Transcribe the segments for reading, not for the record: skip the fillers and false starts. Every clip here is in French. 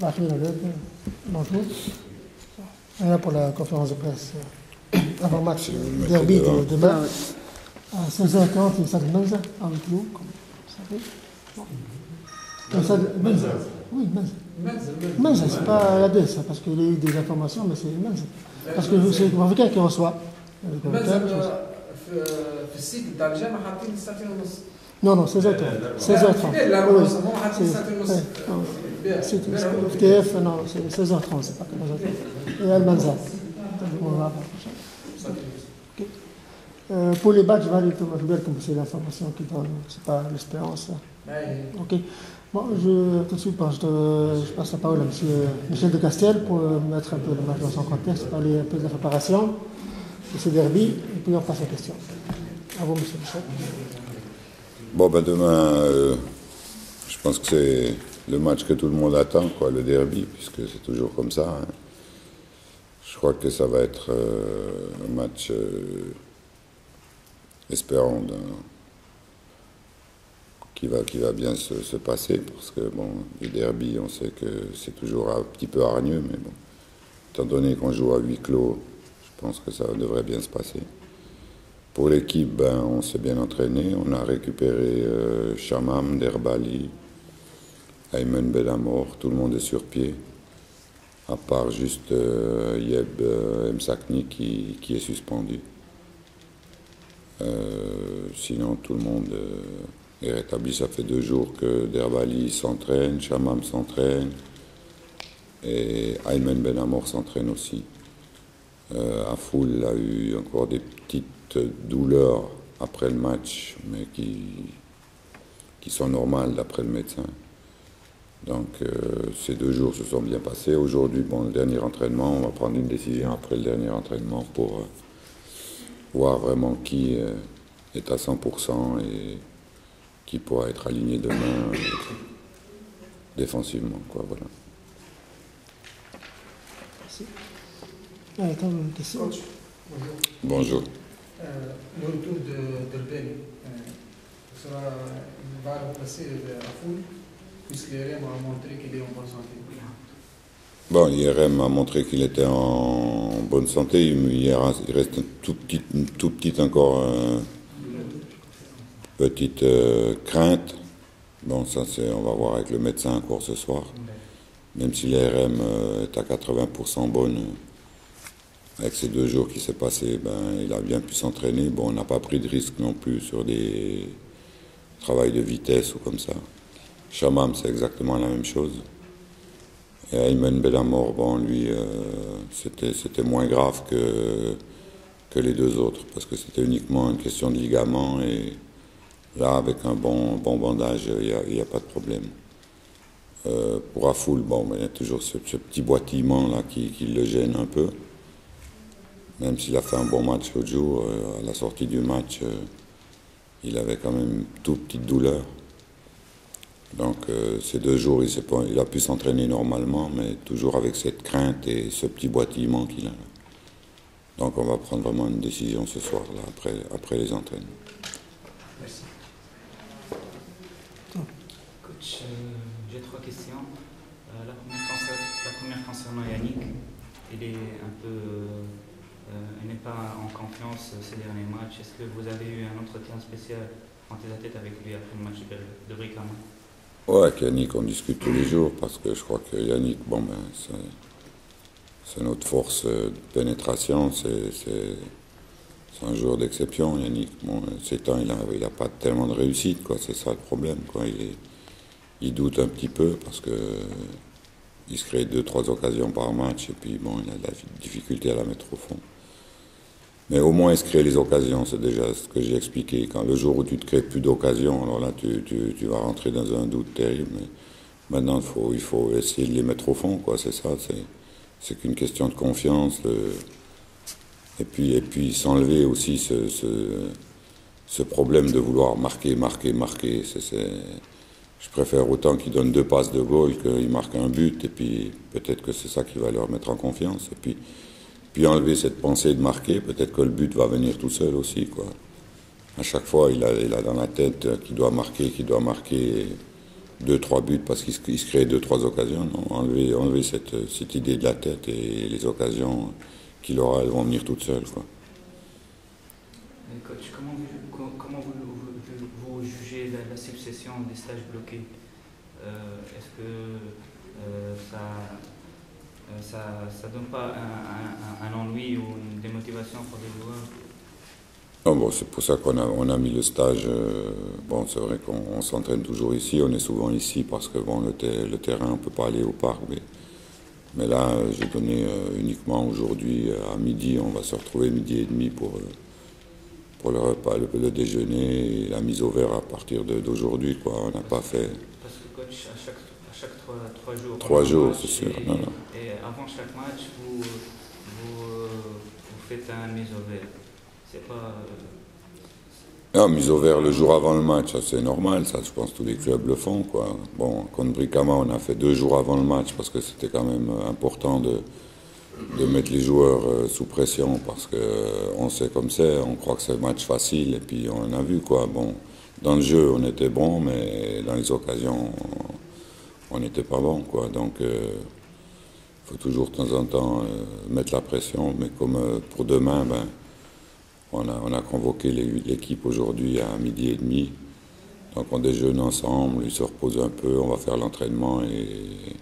Là pour la conférence de presse avant match derby de demain à 16h30 il stade Menza avec nous, comme vous savez. Menza. Oui, Menza. Menza, c'est pas la D, ça, parce qu'il y a eu des informations, mais c'est Menza. Parce que c'est le Marocain qui reçoit. في السيت بتاع الجامعه حاطين ساعتين ونص. Non, 16h30. 16h30. لا Oui. حاطين ساعتين ونص. C'est FTF, non, c'est 16h30, c'est pas 15h30. Et Al-Manza. On va voir. Okay. Pour les badges, c'est l'information qui donne, c'est pas l'espérance. Ok. Bon, tout de suite, je passe la parole à M. Michel de Castel pour mettre un peu le match dans son contexte, parler un peu de la préparation de ce derby, et puis on passe à la question. À vous, M. Michel. Bon, ben demain, je pense que c'est le match que tout le monde attend, quoi, le derby, puisque c'est toujours comme ça. Hein. Je crois que ça va être un match espérant qui va bien se passer, parce que bon, les derby, on sait que c'est toujours un petit peu hargneux, mais bon, étant donné qu'on joue à huis clos, je pense que ça devrait bien se passer. Pour l'équipe, ben, on s'est bien entraîné, on a récupéré Chamam, Derbali, Aymen Benamor, tout le monde est sur pied, à part juste Yeb Msakni qui est suspendu. Sinon, tout le monde est rétabli. Ça fait 2 jours que Derbali s'entraîne, Chamam s'entraîne, et Aymen Benamor s'entraîne aussi. Afoul a eu encore des petites douleurs après le match, mais qui sont normales d'après le médecin. Donc ces 2 jours se sont bien passés. Aujourd'hui, bon, le dernier entraînement, on va prendre une décision après le dernier entraînement pour voir vraiment qui est à 100% et qui pourra être aligné demain défensivement, quoi, voilà. Merci. Une question. Coach, Bonjour. Le retour de Delbeni va remplacer Afoul, puisque l'IRM a montré qu'il est en bonne santé. Bon, l'IRM a montré qu'il était en bonne santé. Il reste une tout petite encore petite crainte. Bon, ça on va voir avec le médecin encore ce soir. Même si l'IRM est à 80% bonne, avec ces 2 jours qui s'est passé, ben, il a bien pu s'entraîner. Bon, on n'a pas pris de risque non plus sur des travails de vitesse ou comme ça. Chamam, c'est exactement la même chose. Et Aymen Benamor, bon, lui, c'était moins grave que les 2 autres, parce que c'était uniquement une question de ligament, et là, avec un bon bandage, il n'y a pas de problème. Pour Afoul, bon, il y a toujours ce petit boitillement-là qui le gêne un peu. Même s'il a fait un bon match l'autre jour, à la sortie du match, il avait quand même une toute petite douleur. Donc ces 2 jours, il a pu s'entraîner normalement, mais toujours avec cette crainte et ce petit boitillement qu'il a. Donc on va prendre vraiment une décision ce soir, là, après les entraînements. Merci. Coach, j'ai 3 questions. La première concernant Yannick. Il est un peu... il n'est pas en confiance ces derniers matchs. Est-ce que vous avez eu un entretien spécial en tête-à-tête avec lui après le match de Brikama? Ouais, avec Yannick, on discute tous les jours, parce que je crois que Yannick, bon, ben, c'est notre force de pénétration, c'est un joueur d'exception, Yannick. Bon, ces temps, il n'a pas tellement de réussite, quoi, c'est ça le problème, quoi. Il doute un petit peu, parce que il se crée 2-3 occasions par match, et puis bon, il a de la difficulté à la mettre au fond. Mais au moins, il se crée les occasions, c'est déjà ce que j'ai expliqué. Quand le jour où tu ne te crées plus d'occasions, alors là, tu vas rentrer dans un doute terrible. Mais maintenant, il faut essayer de les mettre au fond, quoi, c'est ça. C'est qu'une question de confiance. Et puis s'enlever aussi ce problème de vouloir marquer. Je préfère autant qu'ils donnent 2 passes de goal qu'ils marquent un but, et puis peut-être que c'est ça qui va leur mettre en confiance. Et puis enlever cette pensée de marquer, peut-être que le but va venir tout seul aussi, quoi. À chaque fois, il a dans la tête qu'il doit marquer 2-3 buts parce qu'il se crée 2-3 occasions. Non, enlever cette idée de la tête et les occasions qu'il aura, elles vont venir toutes seules, quoi. Et coach, comment vous jugez la succession des stages bloqués? Est-ce que ça donne pas un ennui ou une démotivation pour les joueurs? Non, bon, c'est pour ça qu'on a mis le stage. Bon, c'est vrai qu'on s'entraîne toujours ici, on est souvent ici parce que bon, le terrain, on ne peut pas aller au parc. Mais là, j'ai donné uniquement aujourd'hui à midi, on va se retrouver midi et demi pour le repas, le déjeuner et la mise au vert à partir d'aujourd'hui, quoi. On n'a pas fait. Parce que coach, à chaque 3 jours. 3 jours, c'est sûr. Non. Et avant chaque match, vous faites un mise au vert. C'est pas. Non, mise au vert le jour avant le match, ça c'est normal, ça je pense que tous les clubs le font, quoi. Bon, contre Brikama, on a fait 2 jours avant le match parce que c'était quand même important de mettre les joueurs sous pression parce qu'on sait comme c'est, on croit que c'est un match facile et puis on a vu, quoi. Bon, dans le jeu on était bon, mais dans les occasions on n'était pas bon, quoi. Donc faut toujours de temps en temps mettre la pression, mais comme pour demain, ben on a convoqué l'équipe aujourd'hui à midi et demi. Donc on déjeune ensemble, ils se reposent un peu, on va faire l'entraînement et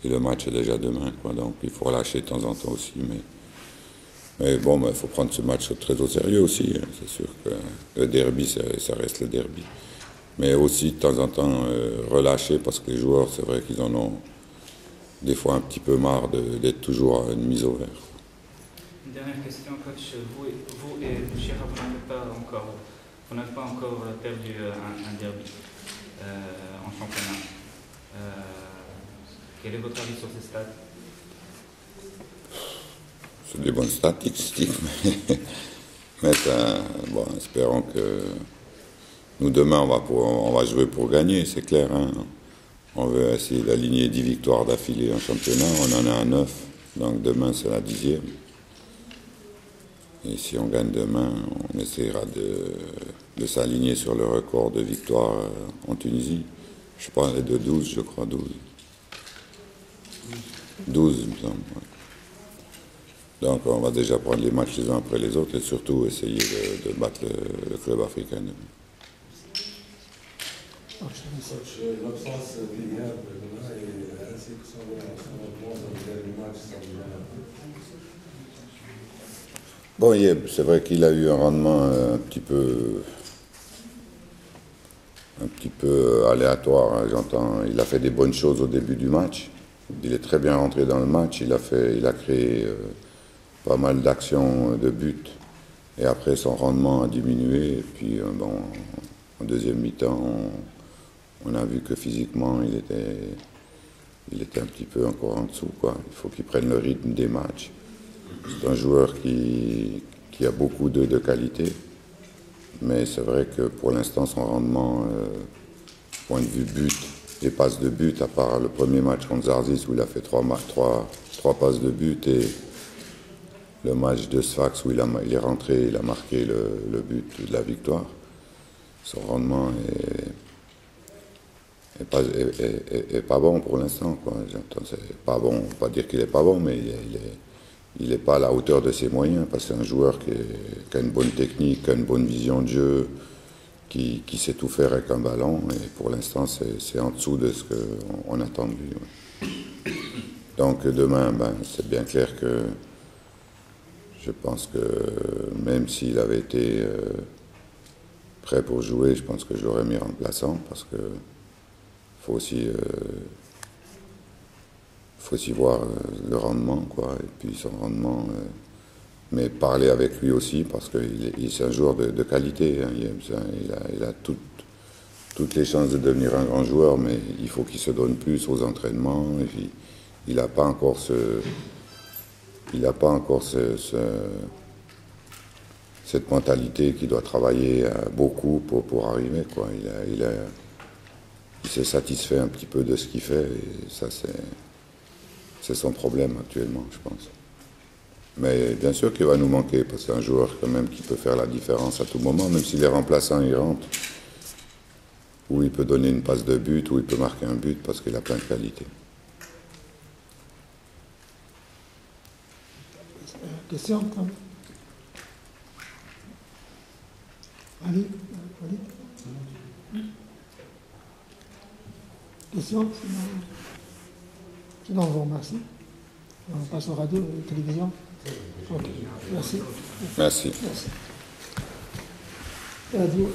le match est déjà demain, quoi. Donc il faut relâcher de temps en temps aussi. Mais bon, il faut prendre ce match très au sérieux aussi. Hein. C'est sûr que le derby, ça reste le derby. Mais aussi de temps en temps relâcher parce que les joueurs, c'est vrai qu'ils en ont des fois un petit peu marre d'être toujours à une mise au vert. Une dernière question, coach. Vous et Chira, vous n'avez pas encore perdu un derby en championnat. Quel est votre avis sur ces stats? C'est des bonnes statistiques, mais bon, espérons que nous demain on va jouer pour gagner, c'est clair. Hein. On veut essayer d'aligner 10 victoires d'affilée en championnat, on en a à 9, donc demain c'est la 10e. Et si on gagne demain, on essaiera de s'aligner sur le record de victoires en Tunisie. Je parlais de 12, je crois, 12. 12, il me semble. Ouais. Donc on va déjà prendre les matchs les uns après les autres et surtout essayer de battre le club africain. L'absence d'Iliab et ainsi que son rendement dans le dernier match, ça vous gêne un peu? Bon, c'est vrai qu'il a eu un rendement un petit peu aléatoire. Hein, j'entends, il a fait des bonnes choses au début du match. Il est très bien rentré dans le match. Il a créé pas mal d'actions de but. Et après, son rendement a diminué. Et puis, bon, en deuxième mi-temps, on a vu que physiquement, il était un petit peu encore en dessous, quoi. Il faut qu'il prenne le rythme des matchs. C'est un joueur qui a beaucoup de qualité, mais c'est vrai que pour l'instant, son rendement, point de vue but et passes de but, à part le premier match contre Zarzis où il a fait 3 passes de but et le match de Sfax où il est rentré, il a marqué le but de la victoire, son rendement est pas bon pour l'instant, quoi. C'est pas bon, pas dire qu'il est pas bon, mais il n'est pas à la hauteur de ses moyens, parce que c'est un joueur qui a une bonne technique, qui a une bonne vision de jeu, qui sait tout faire avec un ballon, et pour l'instant, c'est en dessous de ce qu'on attend de lui. Ouais. Donc demain, c'est bien clair que je pense que même s'il avait été prêt pour jouer, je pense que je l'aurais mis remplaçant, parce que faut aussi voir le rendement, quoi, et puis son rendement, mais parler avec lui aussi, parce que c'est un joueur de qualité, hein, il a toutes les chances de devenir un grand joueur, mais il faut qu'il se donne plus aux entraînements, et puis il n'a pas encore cette mentalité qu'il doit travailler beaucoup pour arriver, quoi. Il s'est satisfait un petit peu de ce qu'il fait, et ça c'est son problème actuellement, je pense. Mais bien sûr qu'il va nous manquer, parce que c'est un joueur quand même qui peut faire la différence à tout moment, même si les remplaçants y rentrent. où il peut donner une passe de but, où il peut marquer un but parce qu'il a plein de qualités. Question Ali. Question sinon, on vous remercie. On passe aux radios et télévision. Ok, merci. Merci. Radio.